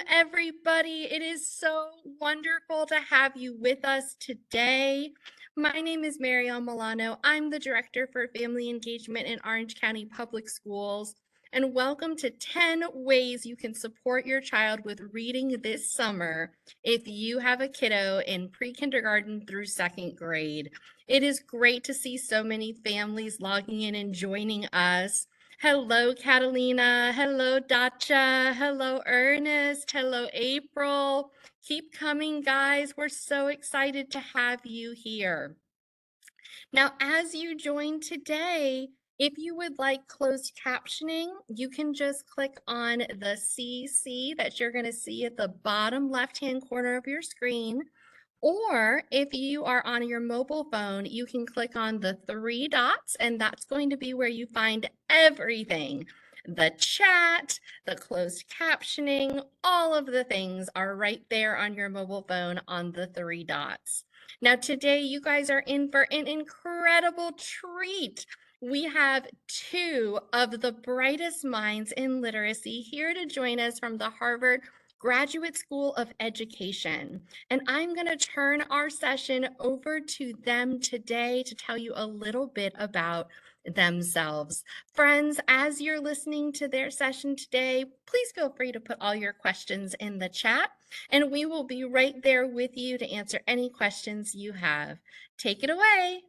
everybody. It is so wonderful to have you with us today. My name is Marielle Milano. I'm the Director for Family Engagement in Orange County Public Schools. And welcome to 10 ways you can support your child with reading this summer if you have a kiddo in pre-kindergarten through second grade. It is great to see so many families logging in and joining us. Hello, Catalina. Hello, Dacha. Hello, Ernest. Hello, April. Keep coming, guys. We're so excited to have you here. Now, as you join today, if you would like closed captioning, you can just click on the CC that you're going to see at the bottom left-hand corner of your screen. Or if you are on your mobile phone, you can click on the three dots, and that's going to be where you find everything. The chat, the closed captioning, all of the things are right there on your mobile phone on the three dots. Now, today you guys are in for an incredible treat. We have two of the brightest minds in literacy here to join us from the Harvard Graduate School of Education. And I'm going to turn our session over to them today to tell you a little bit about themselves. Friends, as you're listening to their session today, please feel free to put all your questions in the chat, and we will be right there with you to answer any questions you have. Take it away.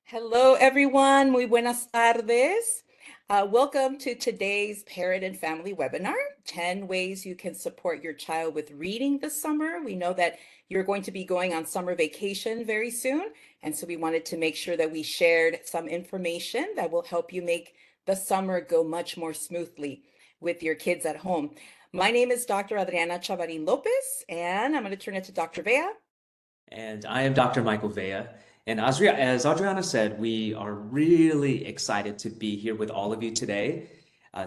Hello, everyone. Muy buenas tardes. Welcome to today's Parent and Family webinar, 10 ways you can support your child with reading this summer. We know that you're going to be going on summer vacation very soon, and so we wanted to make sure that we shared some information that will help you make the summer go much more smoothly with your kids at home. My name is Dr. Adriana Chavarin Lopez, and I'm going to turn it to Dr. Vea. And I am Dr. Michael Vea. And as Adriana said, we are really excited to be here with all of you today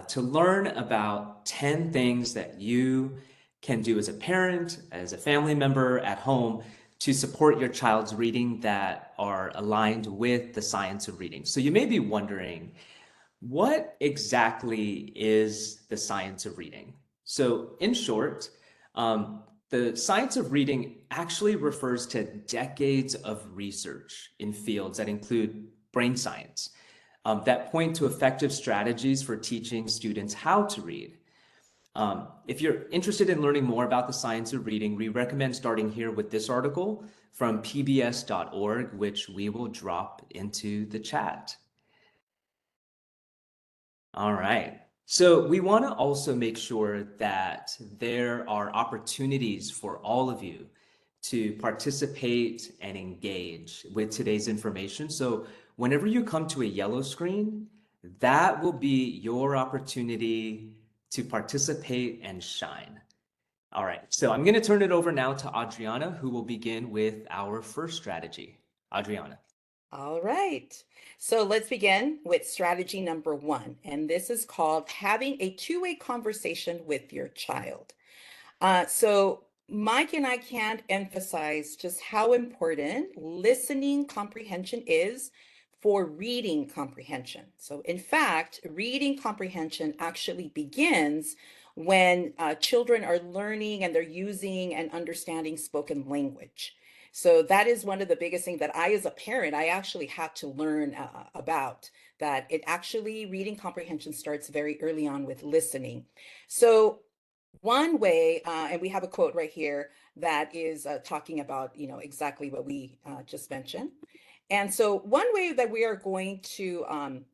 to learn about 10 things that you can do as a parent, as a family member at home to support your child's reading that are aligned with the science of reading. So you may be wondering, what exactly is the science of reading? So in short, the science of reading actually refers to decades of research in fields that include brain science that point to effective strategies for teaching students how to read. If you're interested in learning more about the science of reading, we recommend starting here with this article from pbs.org, which we will drop into the chat. All right. So we want to also make sure that there are opportunities for all of you to participate and engage with today's information. So whenever you come to a yellow screen, that will be your opportunity to participate and shine. All right. So I'm going to turn it over now to Adriana, who will begin with our first strategy. Adriana. All right. So let's begin with strategy number 1. And this is called having a two-way conversation with your child. So Mike and I can't emphasize just how important listening comprehension is for reading comprehension. So in fact, reading comprehension actually begins when children are learning and they're using and understanding spoken language. So that is one of the biggest things that I, as a parent, I actually had to learn about, that it actually, reading comprehension starts very early on with listening. So one way, and we have a quote right here that is talking about, exactly what we just mentioned. And so one way that we are going to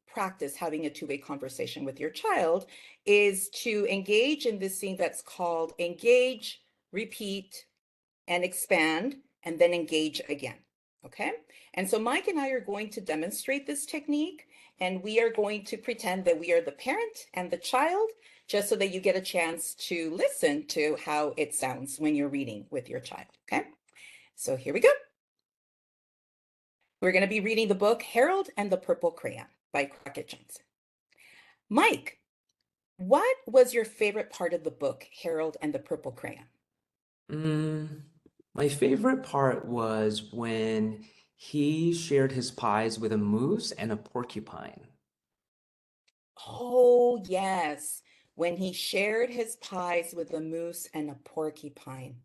practice having a two-way conversation with your child is to engage in this thing that's called engage, repeat, and expand, and then engage again. Okay. And so Mike and I are going to demonstrate this technique, and we are going to pretend that we are the parent and the child, just so that you get a chance to listen to how it sounds when you're reading with your child. Okay. So here we go. We're going to be reading the book Harold and the Purple Crayon by Crockett Johnson. Mike, what was your favorite part of the book Harold and the Purple Crayon? My favorite part was when he shared his pies with a moose and a porcupine. Oh, yes. when he shared his pies with a moose and a porcupine.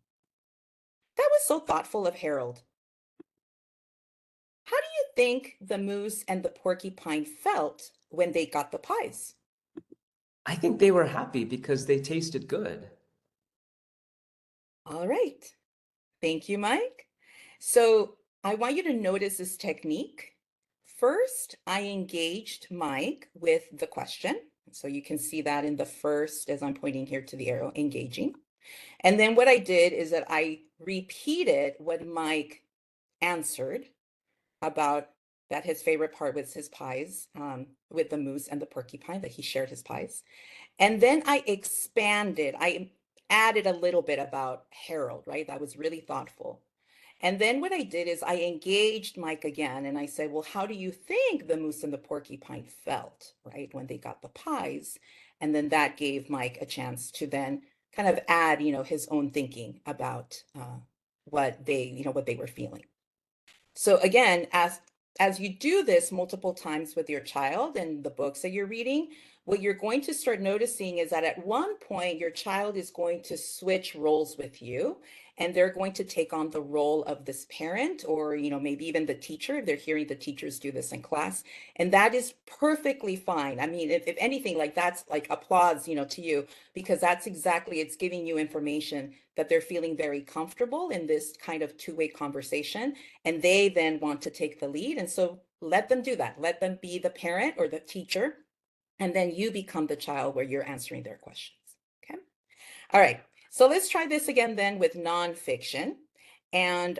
That was so thoughtful of Harold. How do you think the moose and the porcupine felt when they got the pies? I think they were happy because they tasted good. All right. Thank you, Mike. So I want you to notice this technique. First, I engaged Mike with the question. So you can see that in the first, as I'm pointing here to the arrow, engaging. And then what I did is that I repeated what Mike answered about that his favorite part was his pies with the moose and the porcupine, that he shared his pies. And then I expanded, I added a little bit about Harold, right? That was really thoughtful. And then what I did is I engaged Mike again and I said, well, how do you think the moose and the porcupine felt, right, when they got the pies? And then that gave Mike a chance to then kind of add, his own thinking about what they were feeling. So again, as you do this multiple times with your child and the books that you're reading, what you're going to start noticing is that at one point your child is going to switch roles with you, and they're going to take on the role of this parent, or maybe even the teacher if they're hearing the teachers do this in class. And that is perfectly fine. I mean, if anything, like, that's like applause, to you, because that's exactly, it's giving you information that they're feeling very comfortable in this kind of two-way conversation, and they then want to take the lead. And so let them do that. Let them be the parent or the teacher, and then you become the child where you're answering their questions. Okay. All right. So let's try this again then with nonfiction. And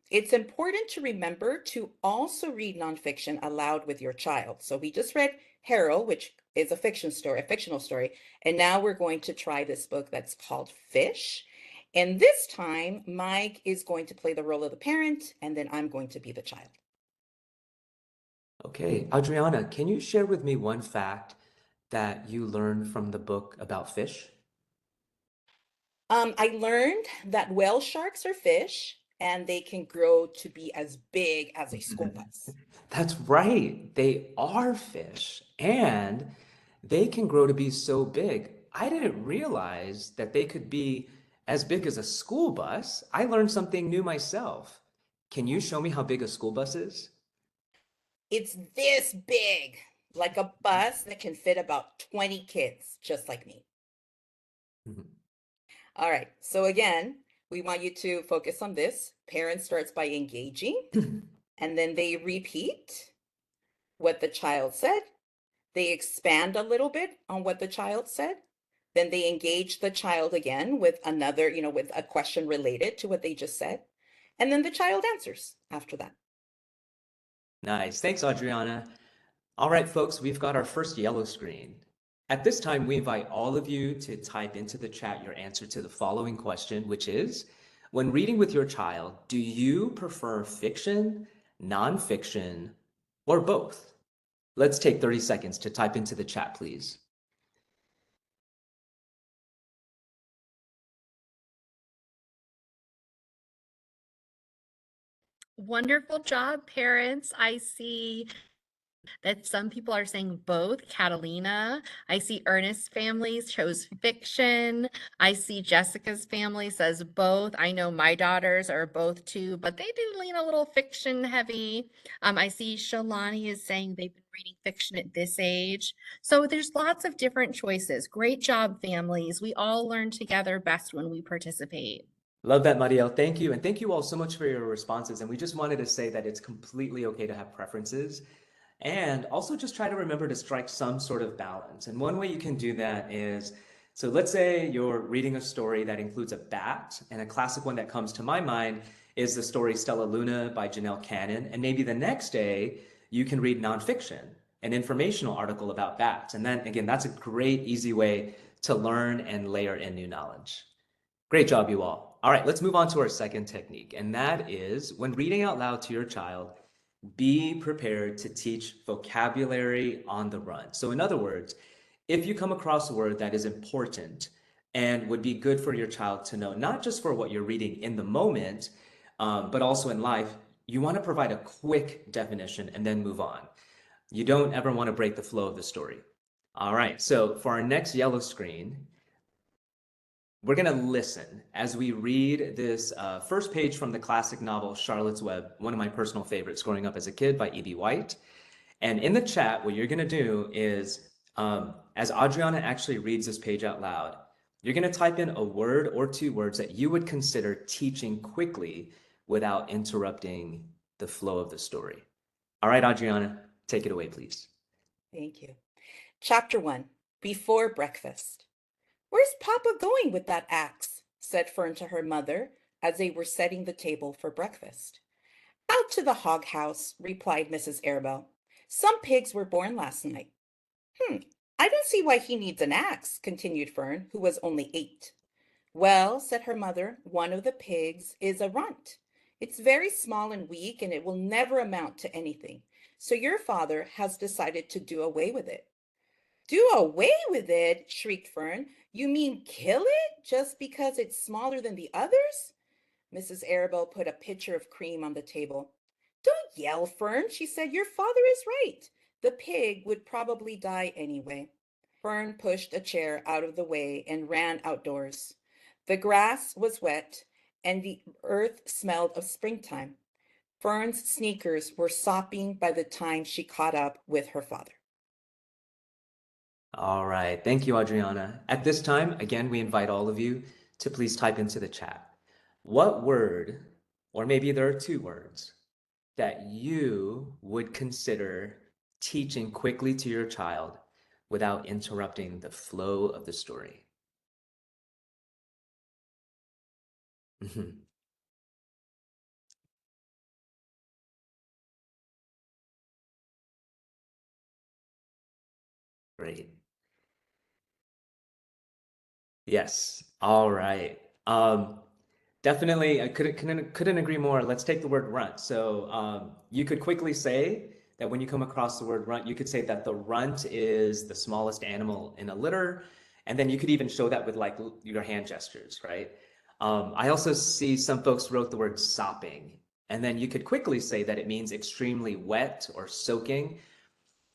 it's important to remember to also read nonfiction aloud with your child. So we just read Harold, which is a fictional story. And now we're going to try this book that's called Fish. And this time, Mike is going to play the role of the parent, and then I'm going to be the child. Okay, Adriana, can you share with me one fact that you learned from the book about fish? I learned that whale sharks are fish, and they can grow to be as big as a school bus. That's right. They are fish and they can grow to be so big. I didn't realize that they could be as big as a school bus. I learned something new myself. Can you show me how big a school bus is? It's this big, like a bus that can fit about 20 kids, just like me. Mhm. All right. So again, we want you to focus on this. Parent starts by engaging, and then they repeat what the child said. They expand a little bit on what the child said. Then they engage the child again with another, with a question related to what they just said. And then the child answers after that. Nice. Thanks, Adriana. All right, folks, we've got our first yellow screen. At this time, we invite all of you to type into the chat your answer to the following question, which is, when reading with your child, do you prefer fiction, nonfiction, or both? Let's take 30 seconds to type into the chat, please. Wonderful job, parents. I see that some people are saying both. Catalina, I see Ernest's family chose fiction. I see Jessica's family says both. I know my daughters are both too, but they do lean a little fiction heavy. I see Shalani is saying they've been reading fiction at this age. So there's lots of different choices. Great job, families. We all learn together best when we participate. Love that, Mariel. Thank you. And thank you all so much for your responses. And we just wanted to say that it's completely okay to have preferences. And also just try to remember to strike some sort of balance. And one way you can do that is, so let's say you're reading a story that includes a bat, and a classic one that comes to my mind is the story Stella Luna by Janelle Cannon. And maybe the next day you can read nonfiction, an informational article about bats. And then again, that's a great, easy way to learn and layer in new knowledge. Great job, you all. All right, let's move on to our second technique, and that is when reading out loud to your child, be prepared to teach vocabulary on the run. So in other words, if you come across a word that is important and would be good for your child to know, not just for what you're reading in the moment, but also in life, you want to provide a quick definition and then move on. You don't ever want to break the flow of the story. All right, so for our next yellow screen, we're going to listen as we read this first page from the classic novel Charlotte's Web, one of my personal favorites growing up as a kid by E.B. White. And in the chat, what you're going to do is, as Adriana actually reads this page out loud, you're going to type in a word or two words that you would consider teaching quickly without interrupting the flow of the story. All right, Adriana, take it away, please. Thank you. Chapter 1, Before Breakfast. "Where's Papa going with that axe?" said Fern to her mother as they were setting the table for breakfast. "Out to the hog house," replied Mrs. Airbell. "Some pigs were born last night." I don't see why he needs an axe," continued Fern, who was only 8. "Well," said her mother, "one of the pigs is a runt. It's very small and weak, and it will never amount to anything. So your father has decided to do away with it." "Do away with it?" shrieked Fern. "You mean kill it just because it's smaller than the others?" Mrs. Arabelle put a pitcher of cream on the table. "Don't yell, Fern," she said. "Your father is right. The pig would probably die anyway." Fern pushed a chair out of the way and ran outdoors. The grass was wet and the earth smelled of springtime. Fern's sneakers were sopping by the time she caught up with her father. All right, thank you, Adriana. At this time, again, we invite all of you to please type into the chat what word, or maybe there are two words, that you would consider teaching quickly to your child without interrupting the flow of the story. Mhm. Great. Yes. All right. Definitely, I couldn't agree more. Let's take the word runt. So you could quickly say that when you come across the word runt, you could say that the runt is the smallest animal in a litter, and then you could even show that with like your hand gestures, right? I also see some folks wrote the word sopping, and then you could quickly say that it means extremely wet or soaking.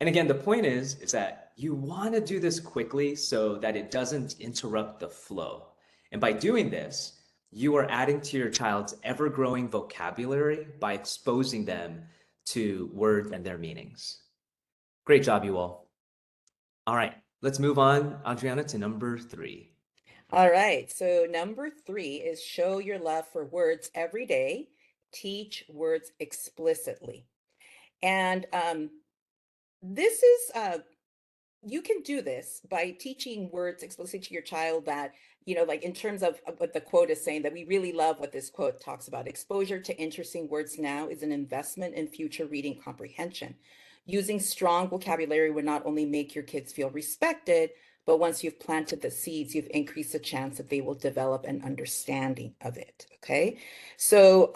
And again, the point is that you want to do this quickly so that it doesn't interrupt the flow. And by doing this, you are adding to your child's ever-growing vocabulary by exposing them to words and their meanings. Great job, you all. All right, let's move on, Adriana, to number 3. All right, so number 3 is show your love for words every day. Teach words explicitly. And this is you can do this by teaching words explicitly to your child that, like in terms of what the quote is saying, that we really love what this quote talks about. Exposure to interesting words now is an investment in future reading comprehension. Using strong vocabulary would not only make your kids feel respected, but once you've planted the seeds, you've increased the chance that they will develop an understanding of it. Okay. So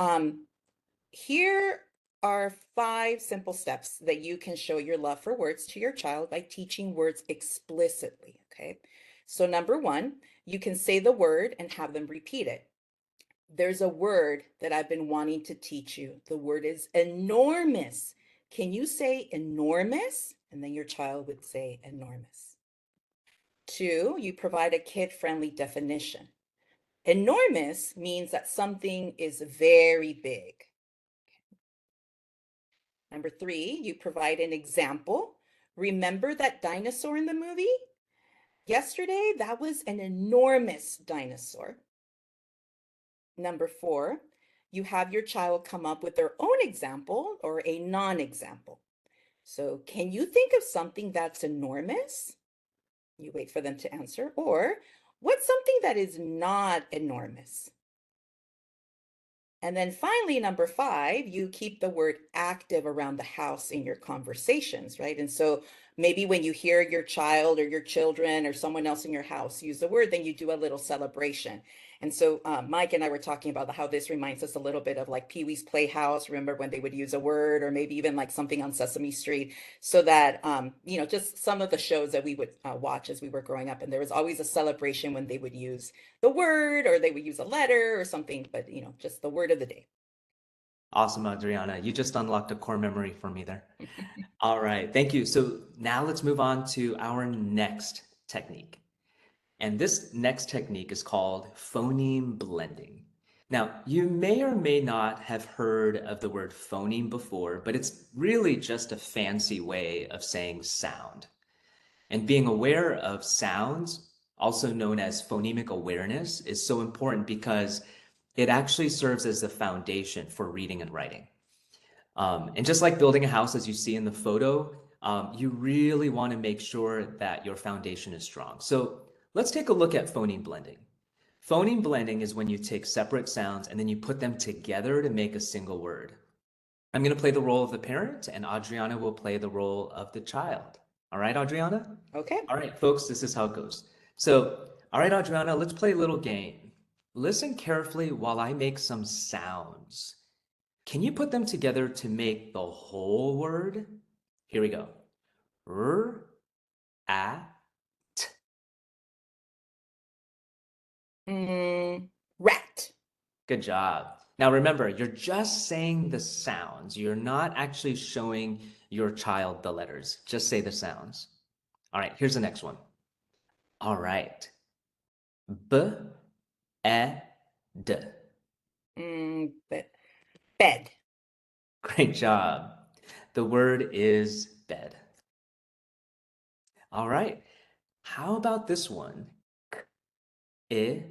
here are 5 simple steps that you can show your love for words to your child by teaching words explicitly, okay? So number 1, you can say the word and have them repeat it. There's a word that I've been wanting to teach you. The word is enormous. Can you say enormous? And then your child would say enormous. 2, you provide a kid-friendly definition. Enormous means that something is very big. Number 3, you provide an example. Remember that dinosaur in the movie? Yesterday, that was an enormous dinosaur. Number 4, you have your child come up with their own example or a non-example. So, can you think of something that's enormous? You wait for them to answer. Or, what's something that is not enormous? And then finally, number 5, you keep the word active around the house in your conversations, right? And so maybe when you hear your child or your children or someone else in your house use the word, then you do a little celebration. And so Mike and I were talking about how this reminds us a little bit of like Pee-wee's Playhouse. Remember when they would use a word, or maybe even like something on Sesame Street, so that, just some of the shows that we would watch as we were growing up. And there was always a celebration when they would use the word, or they would use a letter or something, but just the word of the day. Awesome, Adriana. You just unlocked a core memory for me there. All right, thank you. So now let's move on to our next technique. And this next technique is called phoneme blending. Now, you may or may not have heard of the word phoneme before, but it's really just a fancy way of saying sound. And being aware of sounds, also known as phonemic awareness, is so important because it actually serves as the foundation for reading and writing. And just like building a house, as you see in the photo, you really want to make sure that your foundation is strong. So let's take a look at phoneme blending. Phoneme blending is when you take separate sounds and then you put them together to make a single word. I'm going to play the role of the parent, and Adriana will play the role of the child. All right, Adriana? Okay. All right, folks, this is how it goes. So, all right, Adriana, let's play a little game. Listen carefully while I make some sounds. Can you put them together to make the whole word? Here we go. R, a, t. Rat. Good job. Now remember, you're just saying the sounds. You're not actually showing your child the letters. Just say the sounds. All right, here's the next one. All right. B, e, d. Bed. Great job. The word is bed. All right. How about this one? K, I,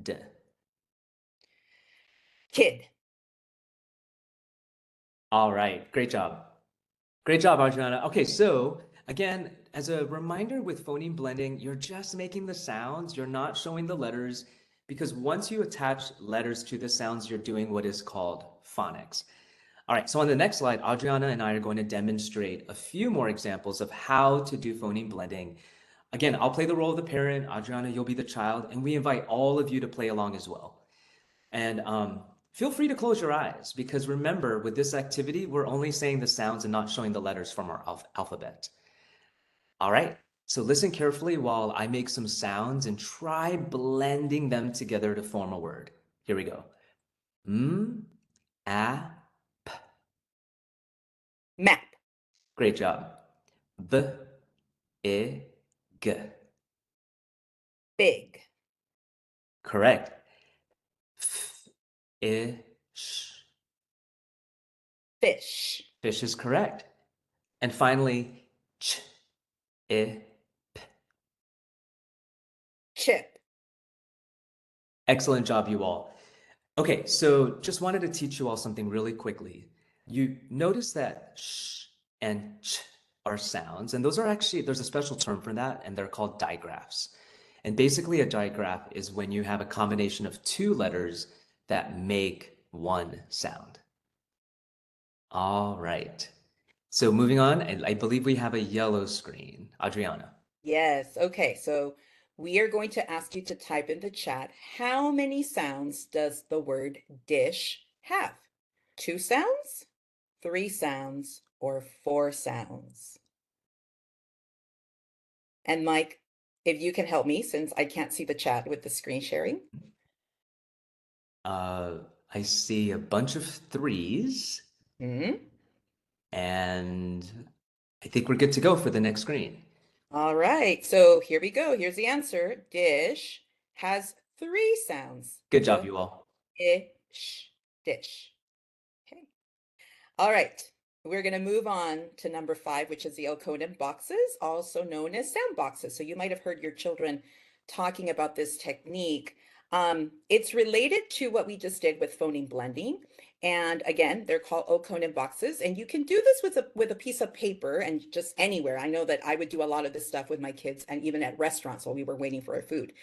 d. Kid. All right. Great job. Great job, Adriana. Okay, so again, as a reminder with phoneme blending, you're just making the sounds. You're not showing the letters because once you attach letters to the sounds, you're doing what is called phonics. All right, so on the next slide, Adriana and I are going to demonstrate a few more examples of how to do phoneme blending. Again, I'll play the role of the parent, Adriana, you'll be the child, and we invite all of you to play along as well. And feel free to close your eyes because remember, with this activity, we're only saying the sounds and not showing the letters from our alphabet. All right, so listen carefully while I make some sounds and try blending them together to form a word. Here we go. A, Map. great job. V, I, G. Big. Correct. F, I, sh. Fish. Fish is correct. And finally, ch, I. Chip. Excellent job, you all. Okay, so just wanted to teach you all something really quickly. You notice that sh and ch are sounds, and those are actually, there's a special term for that, and they're called digraphs. And basically, a digraph is when you have a combination of two letters that make one sound. All right. So moving on, I believe we have a yellow screen. Adriana. Yes. Okay. So we are going to ask you to type in the chat, how many sounds does the word dish have? 2 sounds, 3 sounds, or 4 sounds? And Mike, if you can help me, since I can't see the chat with the screen sharing. I see a bunch of threes, Hmm. and I think we're good to go for the next screen. All right. So here we go. Here's the answer. Dish has 3 sounds. Good job, you all. Dish. Dish. Okay. All right. We're going to move on to number 5, which is the Okonim boxes, also known as sound boxes. So you might have heard your children talking about this technique. It's related to what we just did with phoneme blending. And again, they're called Okonim boxes. And you can do this with a piece of paper and just anywhere. I know that I would do a lot of this stuff with my kids and even at restaurants while we were waiting for our food.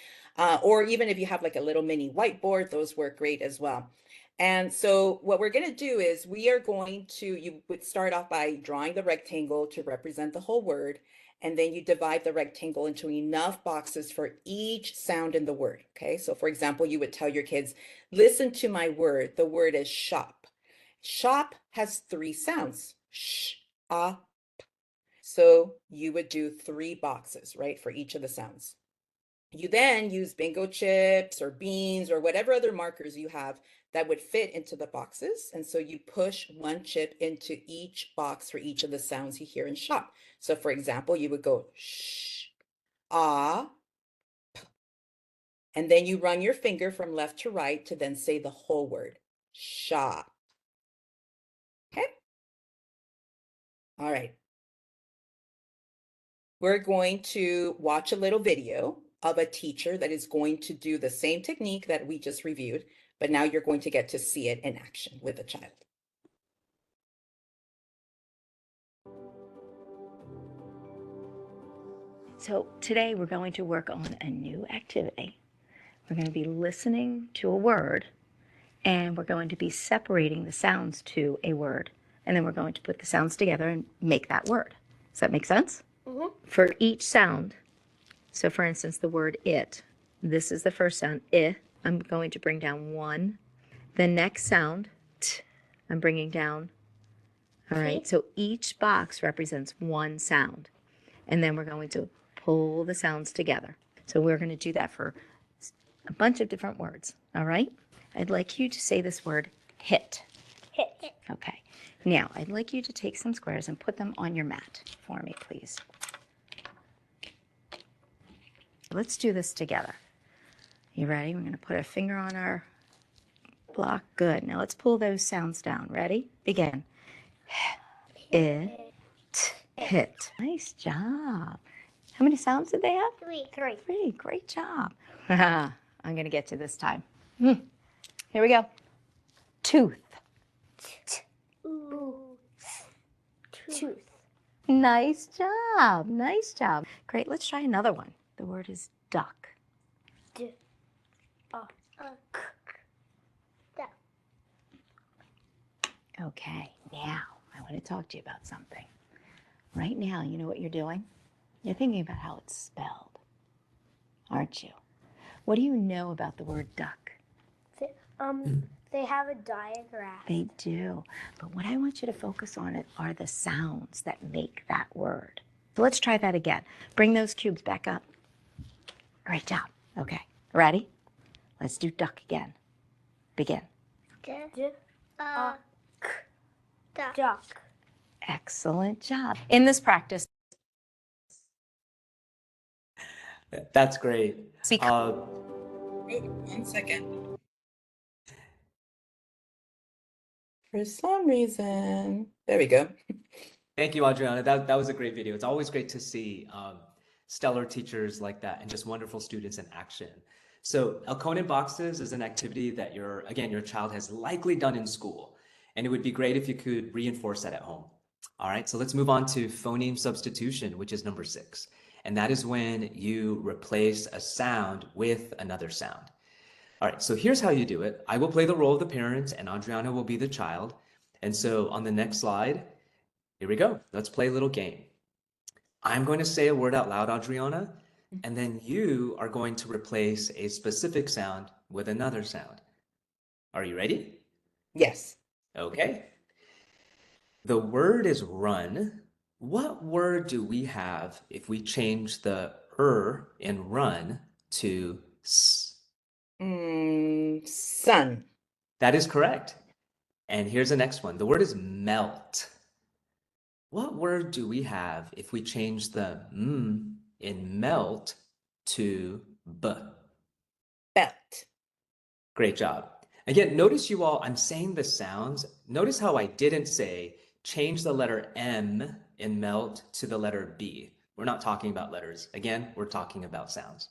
Or even if you have like a little mini whiteboard, those work great as well. And so what we're going to do is you would start off by drawing the rectangle to represent the whole word. And then you divide the rectangle into enough boxes for each sound in the word. Okay. So for example, you would tell your kids, listen to my word. The word is shop. Shop has 3 sounds. Sh, ah. So you would do 3 boxes, right? For each of the sounds. You then use bingo chips or beans or whatever other markers you have that would fit into the boxes. And so you push one chip into each box for each of the sounds you hear in shop. So for example, you would go sh, ah, and then you run your finger from left to right to then say the whole word, shop. Okay? All right. We're going to watch a little video of a teacher that is going to do the same technique that we just reviewed, but now you're going to get to see it in action with a child. So today we're going to work on a new activity. We're going to be listening to a word, and we're going to be separating the sounds to a word, and then we're going to put the sounds together and make that word. Does that make sense? Mm-hmm. For each sound, so for instance, the word it, this is the first sound, I. I'm going to bring down one. The next sound, t, I'm bringing down. All right, so each box represents one sound, and then we're going to pull the sounds together. So we're going to do that for a bunch of different words, all right? I'd like you to say this word, hit. Hit. Okay. Now, I'd like you to take some squares and put them on your mat for me, please. Let's do this together. You ready? We're going to put a finger on our block. Good. Now let's pull those sounds down. Ready? Begin. It, hit. Nice job. How many sounds did they have? Three. Three. Great job. I'm going to get to this time. Here we go. Tooth. Tooth. Nice job. Nice job. Great. Let's try another one. The word is duck. Okay. Now, I want to talk to you about something. Right now, you know what you're doing? You're thinking about how it's spelled, aren't you? What do you know about the word duck? They have a diagram. They do. But what I want you to focus on are the sounds that make that word. So let's try that again. Bring those cubes back up. Great job. Okay. Ready? Let's do duck again. Begin. Duck. Excellent job. In this practice, That's great. Oh, 1 second. For some reason, there we go. Thank you, Adriana. That was a great video. It's always great to see stellar teachers like that and just wonderful students in action. So Elkonin boxes is an activity that your child has likely done in school, and it would be great if you could reinforce that at home. All right, so let's move on to phoneme substitution, which is number 6. And that is when you replace a sound with another sound. All right, so here's how you do it. I will play the role of the parent and Adriana will be the child. And so on the next slide, here we go. Let's play a little game. I'm going to say a word out loud, Adriana, and then you are going to replace a specific sound with another sound. Are you ready? Yes. Okay. The word is run. What word do we have if we change the in run to s? Sun. That is correct. And here's the next one. The word is melt. What word do we have if we change the in melt to b? Belt. Great job. Again, notice you all, I'm saying the sounds. Notice how I didn't say change the letter M in melt to the letter B. We're not talking about letters. Again, we're talking about sounds.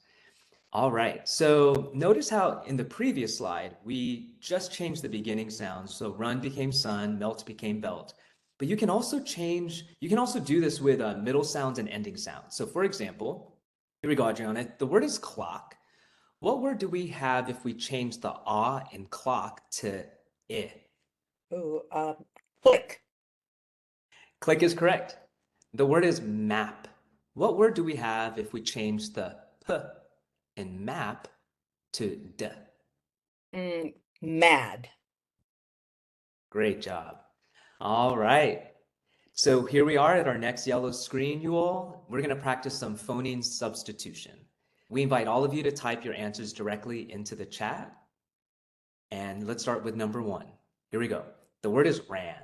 All right, so notice how in the previous slide, we just changed the beginning sounds. So run became sun, melt became belt. But you can also do this with middle sounds and ending sounds. So for example, here we go, Adriana. The word is clock. What word do we have if we change the ah in clock to I? Oh, click. Click is correct. The word is map. What word do we have if we change the p in map to d? Mad. Great job. All right. So here we are at our next yellow screen, you all. We're going to practice some phoneme substitution. We invite all of you to type your answers directly into the chat. And let's start with number 1. Here we go. The word is ran.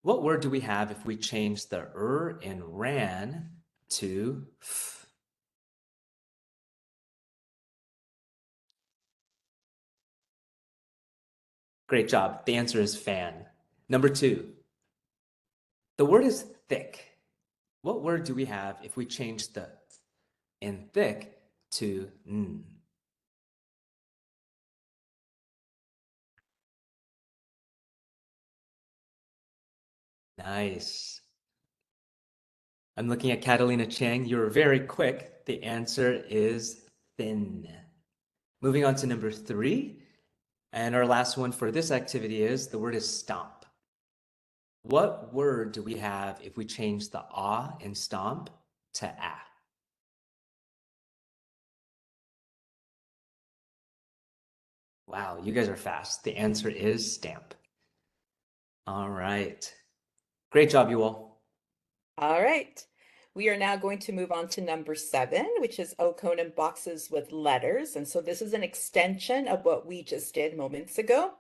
What word do we have if we change the in ran to f? Great job. The answer is fan. Number 2. The word is thick. What word do we have if we change the in thick to n? Nice. I'm looking at Catalina Chang. You're very quick. The answer is thin. Moving on to number 3. And our last one for this activity is the word is stomp. What word do we have if we change the ah in stomp to ah? Wow, you guys are fast. The answer is stamp. All right. Great job, you all. All right. We are now going to move on to number 7, which is Oconum boxes with letters. And so this is an extension of what we just did moments ago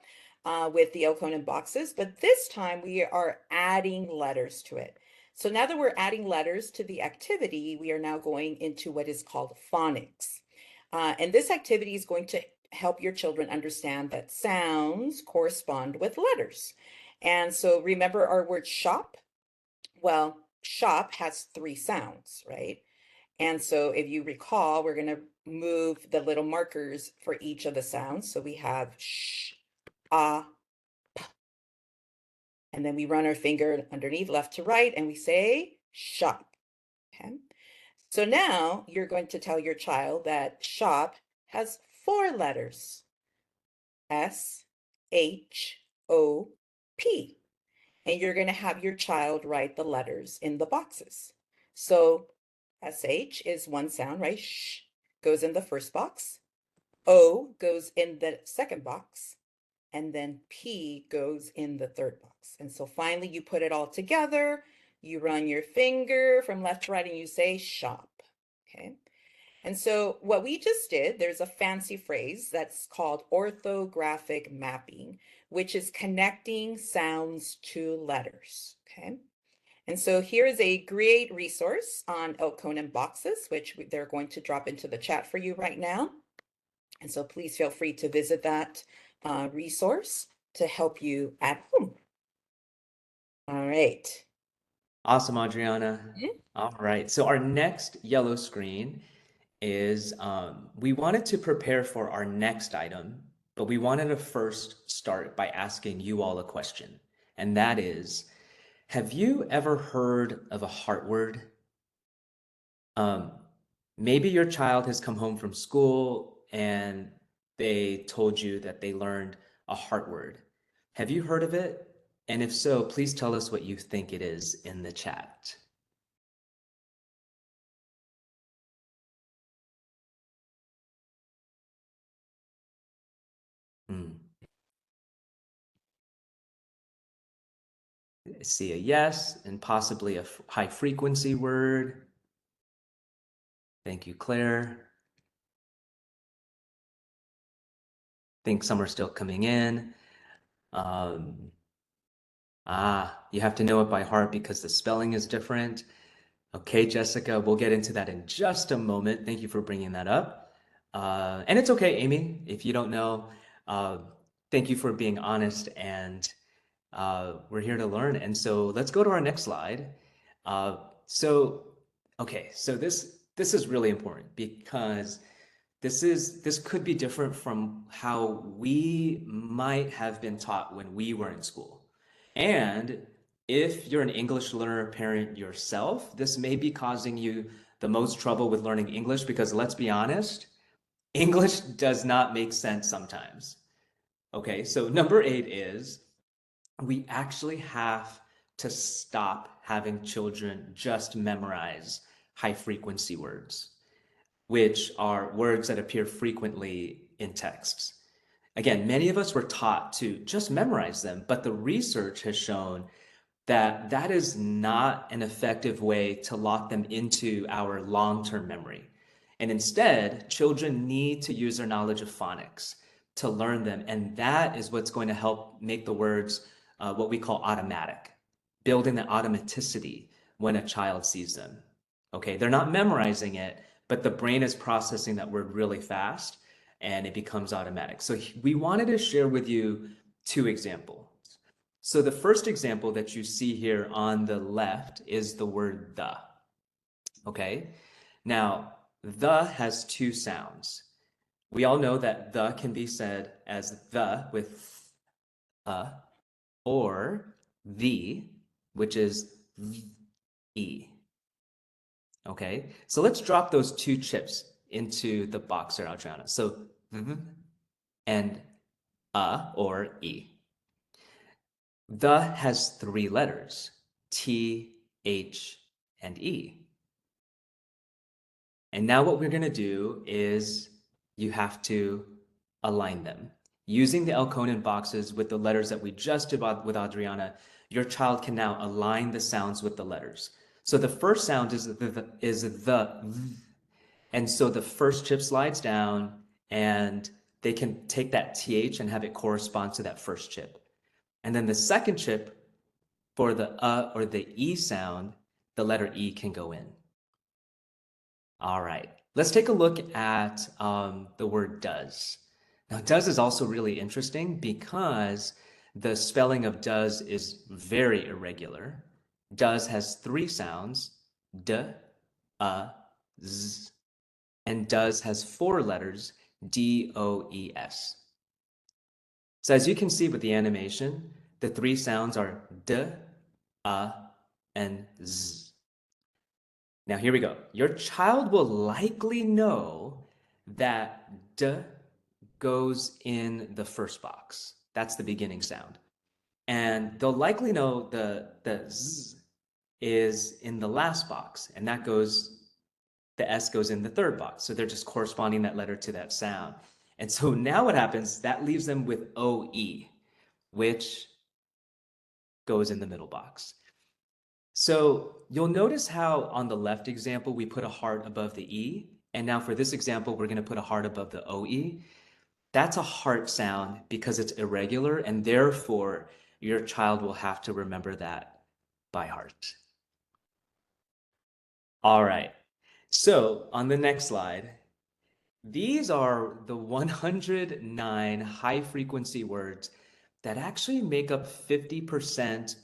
with the Oconum boxes, but this time we are adding letters to it. So now that we're adding letters to the activity, we are now going into what is called phonics. And this activity is going to help your children understand that sounds correspond with letters. And so remember our word shop? Well, shop has 3 sounds, right? And so if you recall, we're going to move the little markers for each of the sounds. So we have sh, ah, p. And then we run our finger underneath left to right and we say shop. Okay. So now you're going to tell your child that shop has 4 letters. S, H, O, P. And you're going to have your child write the letters in the boxes. So SH is one sound, right? Sh goes in the first box. O goes in the second box. And then P goes in the third box. And so finally you put it all together. You run your finger from left to right and you say shop. Okay. And so what we just did, there's a fancy phrase that's called orthographic mapping, which is connecting sounds to letters, okay? And so here is a great resource on Oconum boxes, which they're going to drop into the chat for you right now. And so please feel free to visit that resource to help you at home. All right. Awesome, Adriana. All right. So our next yellow screen is we wanted to prepare for our next item, but we wanted to first start by asking you all a question. And that is, have you ever heard of a heart word? Maybe your child has come home from school and they told you that they learned a heart word. Have you heard of it? And if so, please tell us what you think it is in the chat. I see a yes and possibly a high frequency word. Thank you, Claire. Think some are still coming in. You have to know it by heart because the spelling is different. Okay, Jessica, we'll get into that in just a moment. Thank you for bringing that up. And it's okay, Amy, if you don't know. Thank you for being honest, and we're here to learn. And so let's go to our next slide. Okay, so this is really important because this could be different from how we might have been taught when we were in school. And if you're an English learner parent yourself, this may be causing you the most trouble with learning English because let's be honest, English does not make sense sometimes. Okay, so number 8 is we actually have to stop having children just memorize high frequency words, which are words that appear frequently in texts. Again, many of us were taught to just memorize them, but the research has shown that that is not an effective way to lock them into our long-term memory. And instead, children need to use their knowledge of phonics to learn them. And that is what's going to help make the words what we call automatic, building the automaticity when a child sees them. Okay, they're not memorizing it, but the brain is processing that word really fast and it becomes automatic. So we wanted to share with you two examples. So the first example that you see here on the left is the word the. Okay, now the has two sounds. We all know that the can be said as the with or the, which is e. Okay, so let's drop those two chips into the box there, Adriana. So and or e. The has three letters, T, H, and E. And now what we're gonna do is you have to align them. Using the Elkonin boxes with the letters that we just did with Adriana, your child can now align the sounds with the letters. So the first sound is the, and so the first chip slides down and they can take that TH and have it correspond to that first chip. And then the second chip for the or the E sound, the letter E can go in. All right, let's take a look at the word does. Now, does is also really interesting because the spelling of does is very irregular. Does has three sounds, d, z, and does has four letters, D, O, E, S. So as you can see with the animation, the three sounds are d, and z. Now here we go. Your child will likely know that d goes in the first box. That's the beginning sound. And they'll likely know the z is in the last box, and that goes, the S goes in the third box. So they're just corresponding that letter to that sound. And so now what happens, that leaves them with OE, which goes in the middle box. So you'll notice how on the left example, we put a heart above the E. And now for this example, we're gonna put a heart above the OE. That's a heart sound because it's irregular, and therefore your child will have to remember that by heart. All right, so on the next slide, these are the 109 high frequency words that actually make up 50%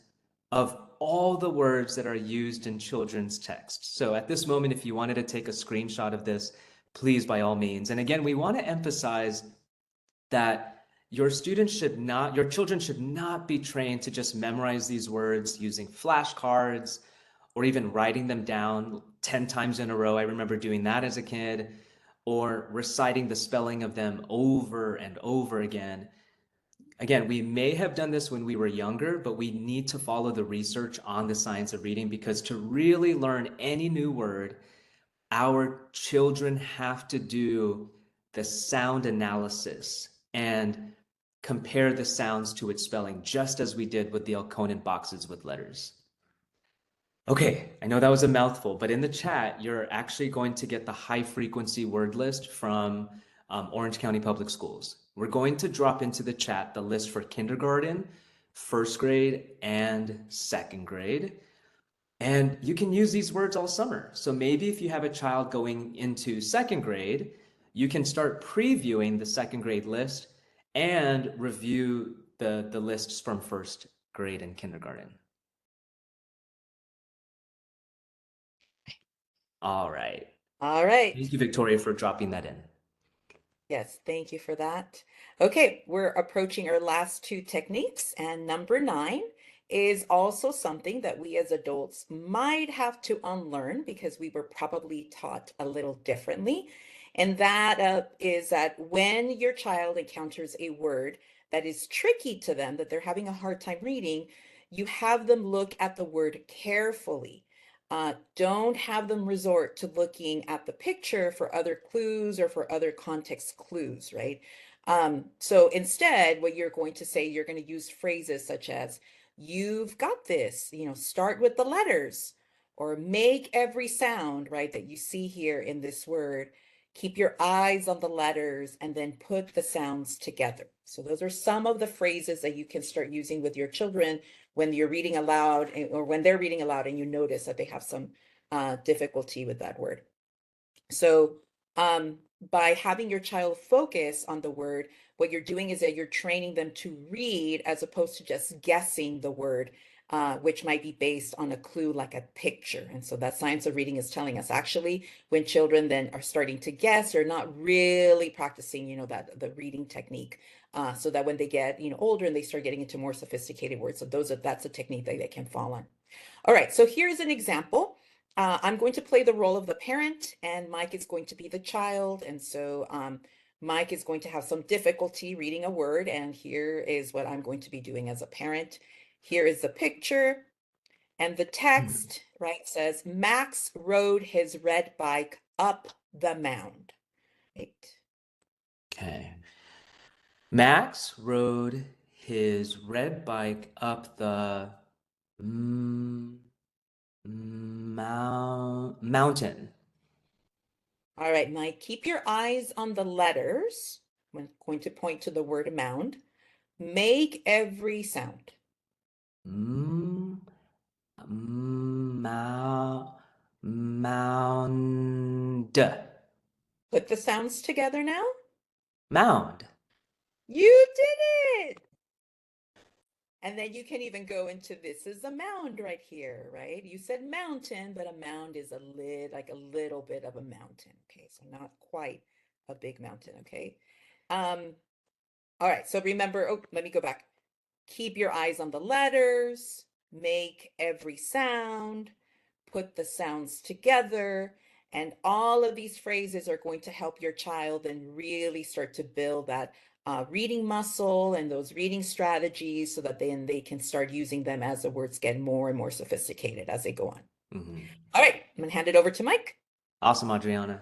of all the words that are used in children's text. So at this moment, if you wanted to take a screenshot of this, please, by all means. And again, we want to emphasize that your children should not be trained to just memorize these words using flashcards or even writing them down 10 times in a row. I remember doing that as a kid, or reciting the spelling of them over and over again. Again, we may have done this when we were younger, but we need to follow the research on the science of reading, because to really learn any new word, our children have to do the sound analysis and compare the sounds to its spelling, just as we did with the Elkonin boxes with letters. Okay, I know that was a mouthful, but in the chat, you're actually going to get the high frequency word list from Orange County Public Schools. We're going to drop into the chat the list for kindergarten, first grade, and second grade. And you can use these words all summer. So maybe if you have a child going into second grade, you can start previewing the second grade list and review the lists from first grade and kindergarten. All right. All right. Thank you, Victoria, for dropping that in. Yes, thank you for that. Okay, we're approaching our last two techniques, and number 9 is also something that we as adults might have to unlearn because we were probably taught a little differently. And that is that when your child encounters a word that is tricky to them, that they're having a hard time reading, you have them look at the word carefully. Don't have them resort to looking at the picture for other clues or for other context clues, right? So instead, what you're going to say, you're going to use phrases such as, you've got this, start with the letters, or make every sound, right, that you see here in this word. keep your eyes on the letters, and then put the sounds together. So those are some of the phrases that you can start using with your children when you're reading aloud or when they're reading aloud and you notice that they have some difficulty with that word. So by having your child focus on the word, what you're doing is that you're training them to read as opposed to just guessing the word, which might be based on a clue like a picture. And so that science of reading is telling us actually when children then are starting to guess, they're not really practicing, that the reading technique. So that when they get, older and they start getting into more sophisticated words, so that's a technique that they can fall on. All right, so here's an example. I'm going to play the role of the parent, and Mike is going to be the child. And so Mike is going to have some difficulty reading a word, and here is what I'm going to be doing as a parent. Here is the picture, and the text, right, says, Max rode his red bike up the mound. Right. Okay. Max rode his red bike up the mountain. All right, Mike, keep your eyes on the letters. I'm going to point to the word mound. Make every sound. Mound. Put the sounds together now. Mound. You did it. And then you can even go into this is a mound right here, right? You said mountain, but a mound is like a little bit of a mountain. Okay, so not quite a big mountain, okay? All right, so remember, let me go back. Keep your eyes on the letters, make every sound, put the sounds together, and all of these phrases are going to help your child and really start to build that reading muscle and those reading strategies so that then they can start using them as the words get more and more sophisticated as they go on. All right, I'm gonna hand it over to Mike. Awesome, Adriana.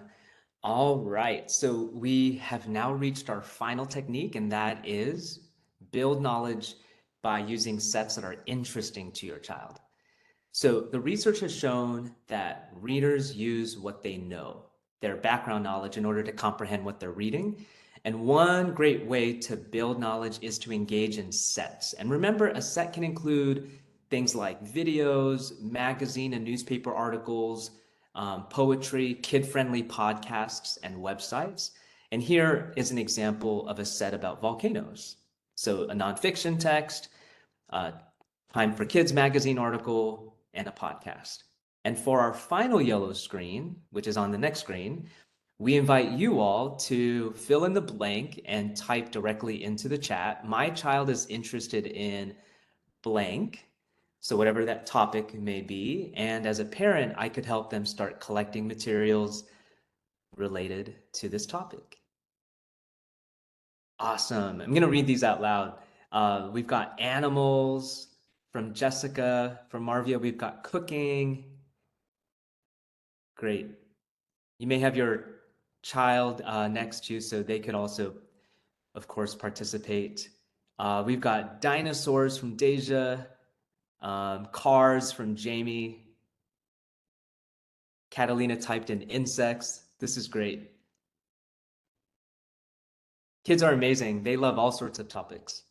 All right, so we have now reached our final technique, and that is build knowledge by using sets that are interesting to your child. So the research has shown that readers use what they know, their background knowledge, in order to comprehend what they're reading. And one great way to build knowledge is to engage in sets. And remember, a set can include things like videos, magazine and newspaper articles, poetry, kid-friendly podcasts, and websites. And here is an example of a set about volcanoes. So a nonfiction text, Time for Kids magazine article, and a podcast. And for our final yellow screen, which is on the next screen, we invite you all to fill in the blank and type directly into the chat. My child is interested in blank, so whatever that topic may be. And as a parent, I could help them start collecting materials related to this topic. Awesome. I'm going to read these out loud. We've got animals from Jessica. From Marvia, we've got cooking. Great. You may have your child next to you so they could also, of course, participate. We've got dinosaurs from Deja, cars from Jamie. Catalina typed in insects. This is great. Kids are amazing. They love all sorts of topics.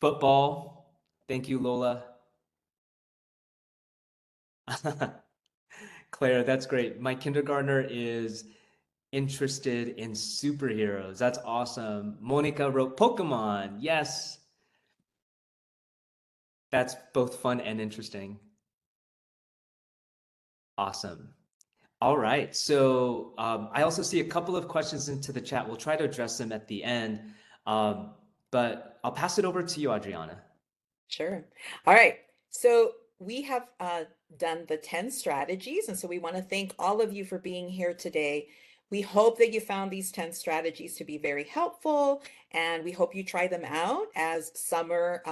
Football. Thank you, Lola. Claire, that's great. My kindergartner is interested in superheroes. That's awesome. Monica wrote Pokemon. Yes. That's both fun and interesting. Awesome. All right. So I also see a couple of questions into the chat. We'll try to address them at the end. But I'll pass it over to you, Adriana. Sure. All right. So we have done the 10 strategies. And so we want to thank all of you for being here today. We hope that you found these 10 strategies to be very helpful. And we hope you try them out as summer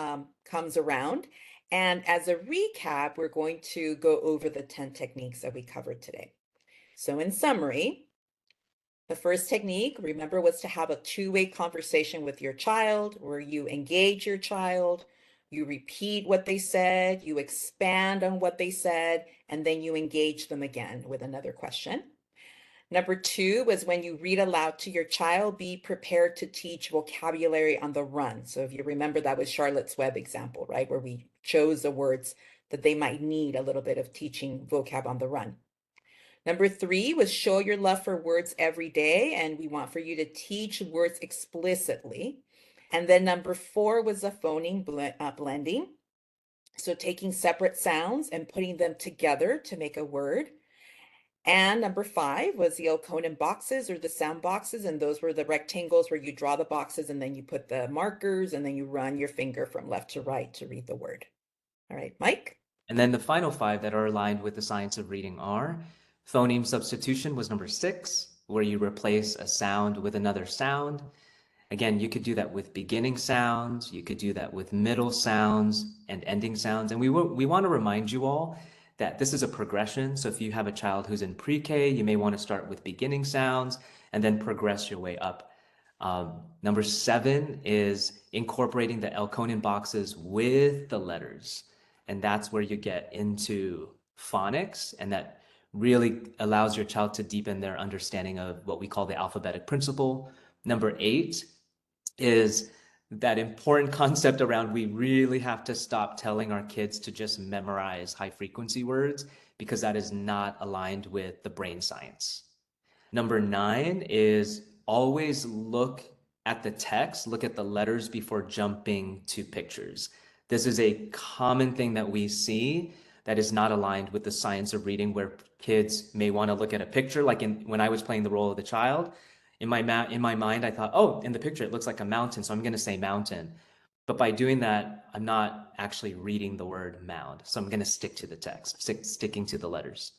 comes around. And as a recap, we're going to go over the 10 techniques that we covered today. So in summary, the first technique, remember, was to have a two-way conversation with your child where you engage your child, you repeat what they said, you expand on what they said, and then you engage them again with another question. Number 2 was when you read aloud to your child, be prepared to teach vocabulary on the run. So if you remember, that was Charlotte's Web example, right? Where we chose the words that they might need a little bit of teaching vocab on the run. Number 3 was show your love for words every day, and we want for you to teach words explicitly. And then number 4 was the phoneme blending. So taking separate sounds and putting them together to make a word. And number 5 was the Elkonin boxes or the sound boxes. And those were the rectangles where you draw the boxes and then you put the markers and then you run your finger from left to right to read the word. All right, Mike? And then the final 5 that are aligned with the science of reading are phoneme substitution was number 6, where you replace a sound with another sound. Again, you could do that with beginning sounds, you could do that with middle sounds and ending sounds. And we want to remind you all that this is a progression. So if you have a child who's in pre-K, you may want to start with beginning sounds and then progress your way up. Number 7 is incorporating the Elkonin boxes with the letters. And that's where you get into phonics, and that really allows your child to deepen their understanding of what we call the alphabetic principle. Number 8 is that important concept around we really have to stop telling our kids to just memorize high frequency words, because that is not aligned with the brain science. Number 9 is always look at the text, look at the letters before jumping to pictures. This is a common thing that we see that is not aligned with the science of reading, where kids may want to look at a picture. Like when I was playing the role of the child, in my mind, I thought, oh, in the picture, it looks like a mountain, so I'm going to say mountain. But by doing that, I'm not actually reading the word mound. So I'm going to stick to the text, sticking to the letters.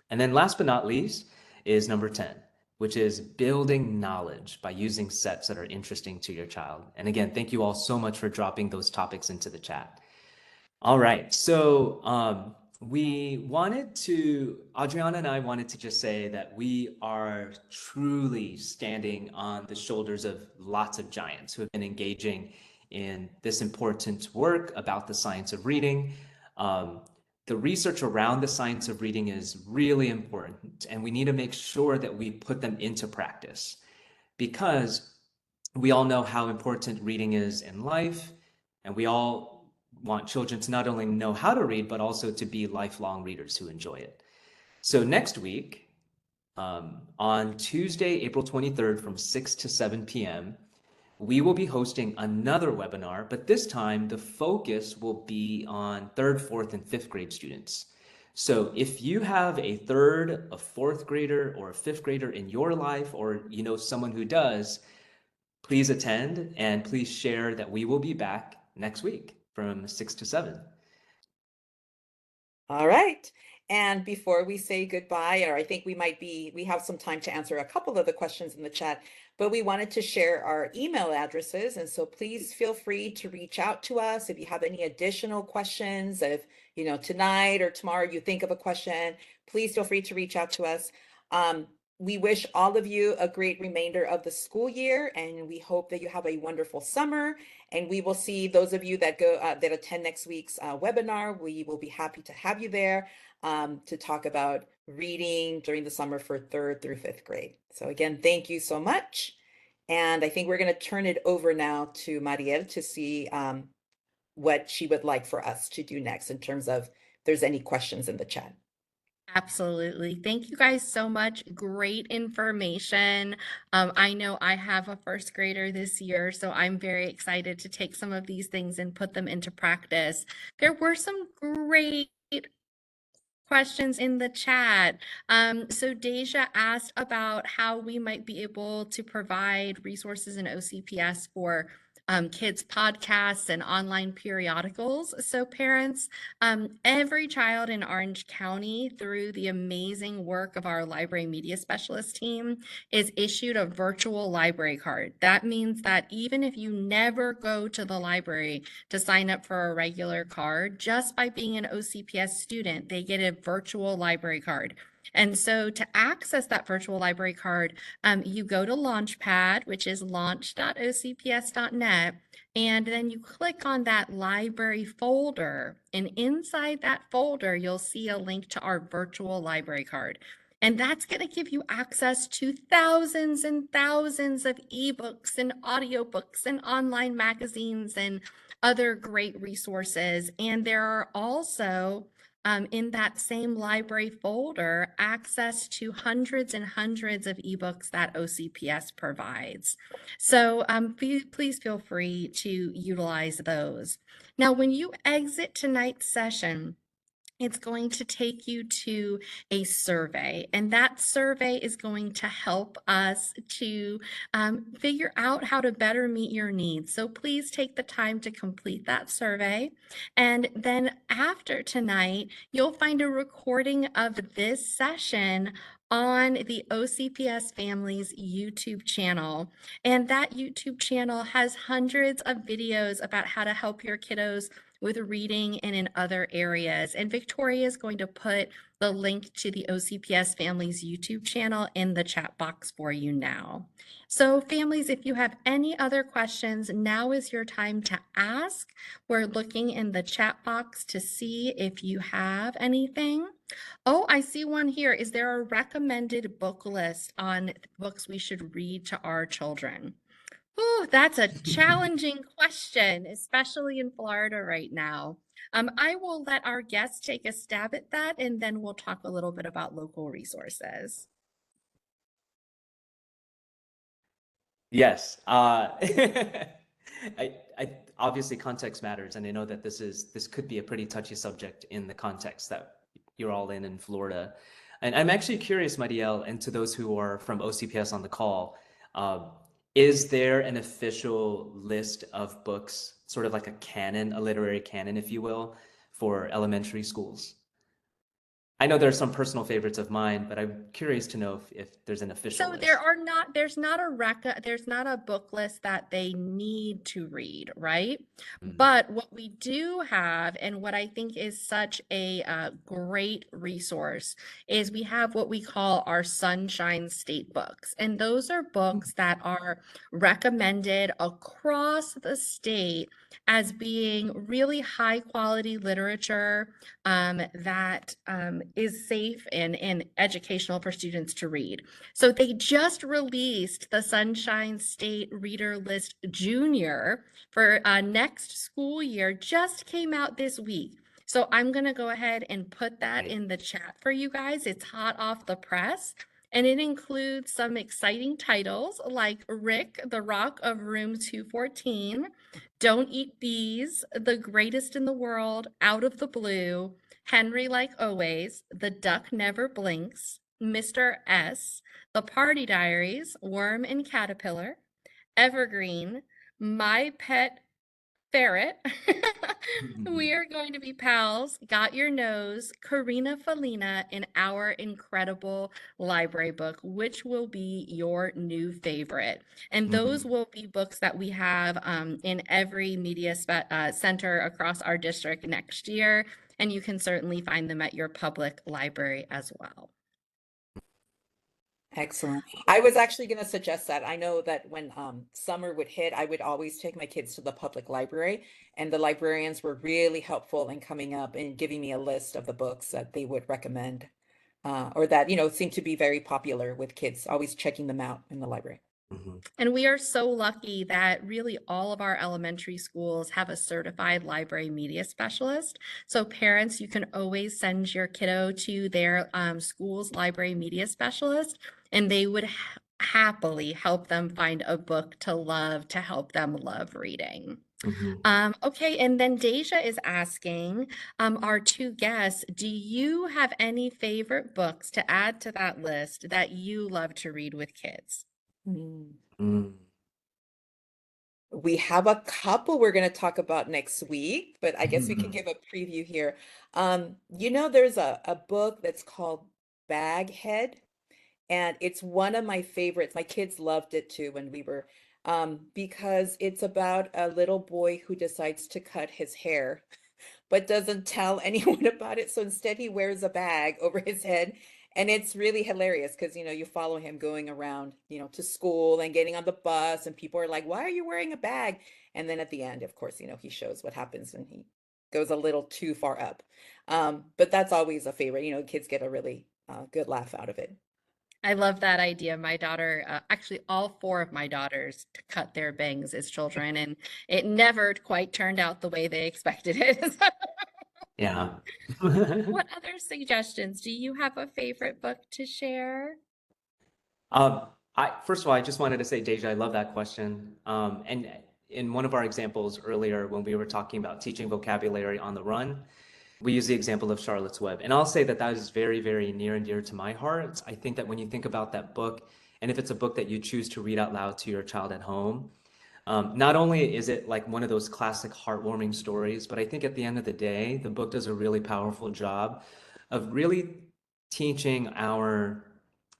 And then last but not least is number 10, which is building knowledge by using sets that are interesting to your child. And again, thank you all so much for dropping those topics into the chat. All right, so Adriana and I wanted to just say that we are truly standing on the shoulders of lots of giants who have been engaging in this important work about the science of reading. The research around the science of reading is really important, and we need to make sure that we put them into practice, because we all know how important reading is in life, and we all want children to not only know how to read, but also to be lifelong readers who enjoy it. So next week, on Tuesday, April 23rd from 6 to 7 p.m., we will be hosting another webinar, but this time the focus will be on 3rd, 4th, and 5th grade students. So if you have a 3rd, a 4th grader, or a 5th grader in your life, or you know someone who does, please attend, and please share that we will be back next week from 6 to 7. All right. And before we say goodbye, or I think we have some time to answer a couple of the questions in the chat, but we wanted to share our email addresses. And so please feel free to reach out to us if you have any additional questions. If, tonight or tomorrow you think of a question, please feel free to reach out to us. We wish all of you a great remainder of the school year, and we hope that you have a wonderful summer. And we will see those of you that attend next week's webinar. We will be happy to have you there to talk about reading during the summer for 3rd through 5th grade. So again, thank you so much. And I think we're going to turn it over now to Mariel to see what she would like for us to do next in terms of if there's any questions in the chat. Absolutely. Thank you guys so much. Great information. I know I have a 1st grader this year, so I'm very excited to take some of these things and put them into practice. There were some great questions in the chat. So Deja asked about how we might be able to provide resources in OCPS for kids' podcasts and online periodicals. So parents, every child in Orange County, through the amazing work of our library media specialist team, is issued a virtual library card. That means that even if you never go to the library to sign up for a regular card, just by being an OCPS student, they get a virtual library card. And so to access that virtual library card, you go to Launchpad, which is launch.ocps.net, and then you click on that library folder. And inside that folder, you'll see a link to our virtual library card. And that's going to give you access to thousands and thousands of ebooks and audiobooks and online magazines and other great resources. And there are also in that same library folder, access to hundreds and hundreds of ebooks that OCPS provides. So please feel free to utilize those. Now, when you exit tonight's session, it's going to take you to a survey, and that survey is going to help us to figure out how to better meet your needs. So please take the time to complete that survey. And then after tonight, you'll find a recording of this session on the OCPS Families YouTube channel. And that YouTube channel has hundreds of videos about how to help your kiddos with reading and in other areas. And Victoria is going to put the link to the OCPS Families YouTube channel in the chat box for you now. So families, if you have any other questions, now is your time to ask. We're looking in the chat box to see if you have anything. Oh, I see one here. Is there a recommended book list on books we should read to our children? Oh, that's a challenging question, especially in Florida right now. I will let our guests take a stab at that, and then we'll talk a little bit about local resources. Yes. Obviously context matters, and I know that this could be a pretty touchy subject in the context that you're all in Florida. And I'm actually curious, Mariel, and to those who are from OCPS on the call, is there an official list of books, sort of like a canon, a literary canon, if you will, for elementary schools? I know there are some personal favorites of mine, but I'm curious to know if there's an official So list. there's not a book list that they need to read, right? Mm. But what we do have, and what I think is such a great resource, is we have what we call our Sunshine State books. And those are books that are recommended across the state as being really high quality literature that is safe and educational for students to read. So they just released the Sunshine State Reader List Junior for next school year, just came out this week. So I'm going to go ahead and put that in the chat for you guys. It's hot off the press. And it includes some exciting titles like Rick, the Rock of Room 214, Don't Eat Bees, The Greatest in the World, Out of the Blue, Henry Like Always, The Duck Never Blinks, Mr. S, The Party Diaries, Worm and Caterpillar, Evergreen, My Pet Ferret, We Are Going to Be Pals, Got Your Nose, Karina Felina, and Our Incredible Library Book, which will be your new favorite. And those will be books that we have in every media center across our district next year. And you can certainly find them at your public library as well. Excellent. I was actually going to suggest that. I know that when summer would hit, I would always take my kids to the public library, and the librarians were really helpful in coming up and giving me a list of the books that they would recommend, or that, seem to be very popular with kids, always checking them out in the library. And we are so lucky that really all of our elementary schools have a certified library media specialist. So parents, you can always send your kiddo to their school's library media specialist, and they would happily help them find a book to love to help them love reading. Okay, and then Deja is asking our two guests, do you have any favorite books to add to that list that you love to read with kids? We have a couple we're going to talk about next week, but I guess we can give a preview here. There's a book that's called Baghead, and it's one of my favorites. My kids loved it too when we were, because it's about a little boy who decides to cut his hair, but doesn't tell anyone about it. So instead, he wears a bag over his head. And it's really hilarious because, you follow him going around, to school and getting on the bus, and people are like, why are you wearing a bag? And then at the end, of course, he shows what happens when he goes a little too far up. But that's always a favorite. Kids get a really good laugh out of it. I love that idea. My daughter, actually, all four of my daughters cut their bangs as children, and it never quite turned out the way they expected it. Yeah. What other suggestions? Do you have a favorite book to share? Um, first of all, I just wanted to say, Deja, I love that question. And in one of our examples earlier, when we were talking about teaching vocabulary on the run, we use the example of Charlotte's Web. And I'll say that that is very, very near and dear to my heart. I think that when you think about that book, and if it's a book that you choose to read out loud to your child at home, not only is it like one of those classic heartwarming stories, but I think at the end of the day, the book does a really powerful job of really teaching our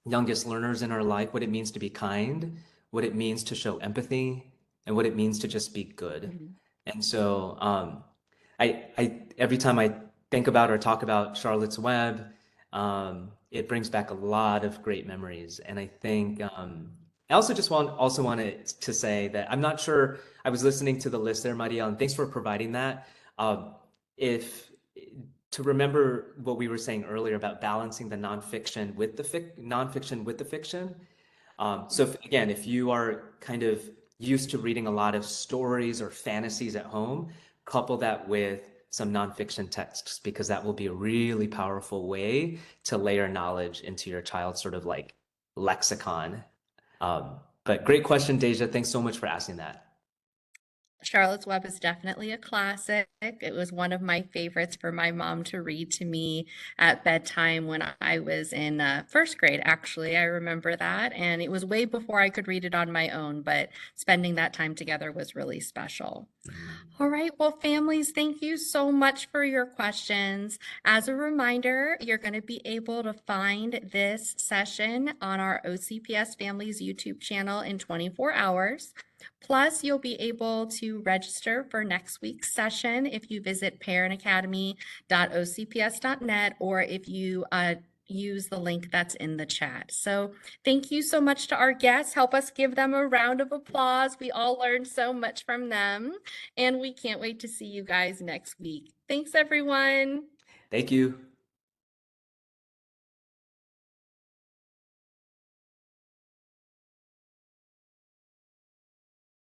youngest learners in our life what it means to be kind, what it means to show empathy, and what it means to just be good. And so I every time I think about or talk about Charlotte's Web, it brings back a lot of great memories. And I think I also wanted to say that I'm not sure. I was listening to the list there, Maria, and thanks for providing that. If to remember what we were saying earlier about balancing the nonfiction with the nonfiction with the fiction. Again, if you are kind of used to reading a lot of stories or fantasies at home, couple that with some nonfiction texts, because that will be a really powerful way to layer knowledge into your child's sort of like lexicon. But great question, Deja. Thanks so much for asking that. Charlotte's Web is definitely a classic. It was one of my favorites for my mom to read to me at bedtime when I was in first grade, actually. I remember that. And it was way before I could read it on my own, but spending that time together was really special. All right. Well, families, thank you so much for your questions. As a reminder, you're going to be able to find this session on our OCPS Families YouTube channel in 24 hours. Plus, you'll be able to register for next week's session if you visit parentacademy.ocps.net or if you use the link that's in the chat. So thank you so much to our guests. Help us give them a round of applause. We all learned so much from them, and we can't wait to see you guys next week. Thanks, everyone. Thank you.